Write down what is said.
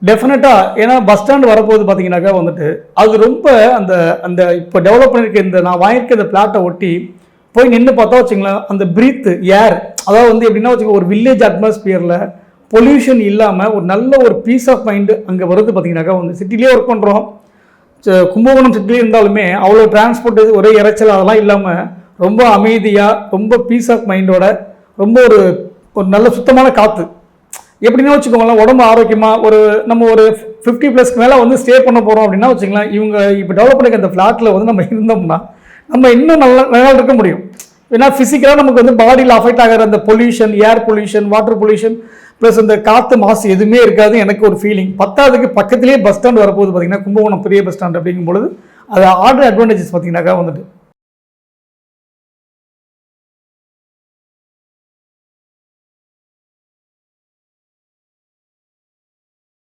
டெஃபினட்டாக. ஏன்னா bus stand வரப்போகுது பார்த்தீங்கன்னாக்கா வந்துட்டு அது ரொம்ப அந்த அந்த இப்போ டெவலப் பண்ணியிருக்க இந்த நான் வாங்கியிருக்க இந்த பிளாட்டை ஒட்டி போய் நின்று பார்த்தா வச்சுங்களேன், அந்த பிரீத்து ஏர், அதாவது வந்து எப்படின்னா வச்சுக்கோங்க, ஒரு வில்லேஜ் அட்மாஸ்பியரில் பொல்யூஷன் இல்லாமல் ஒரு நல்ல ஒரு பீஸ் ஆஃப் மைண்டு அங்கே வருது. பார்த்தீங்கன்னாக்கா வந்து சிட்டிலேயே ஒர்க் பண்ணுறோம், கும்பகோணம் சிட்டிலே இருந்தாலுமே அவ்வளோ டிரான்ஸ்போர்ட் ஒரே இறைச்சல் அதெல்லாம் இல்லாமல் ரொம்ப அமைதியாக ரொம்ப பீஸ் ஆஃப் மைண்டோட ரொம்ப ஒரு ஒரு நல்ல சுத்தமான காற்று. எப்படின்னா வச்சுக்கோங்களேன், உடம்பு ஆரோக்கியமாக ஒரு நம்ம ஒரு 50+ மேலே வந்து ஸ்டே பண்ண போகிறோம் அப்படின்னா வச்சுங்களேன், இவங்க இப்போ டெவலப் பண்ணிக்க அந்த ஃப்ளாட்டில் வந்து நம்ம இருந்தோம்னா நம்ம இன்னும் நல்லா இருக்க முடியும். ஏன்னா ஃபிசிக்கலாக நமக்கு வந்து பாடியில் அஃபெக்ட் ஆகிற அந்த pollution, air pollution, water pollution plus அந்த காற்று மாசு எதுவுமே இருக்காது எனக்கு ஒரு ஃபீலிங். பத்தாவதுக்கு பக்கத்துலேயே பஸ் ஸ்டாண்ட் வரப்போகுது பார்த்தீங்கன்னா, கும்பகோணம் பெரிய பஸ் ஸ்டாண்ட் அப்படிங்கும்பொழுது அது ஆர்டர் அட்வான்டேஜஸ் பார்த்தீங்கன்னாக்கா வந்துட்டு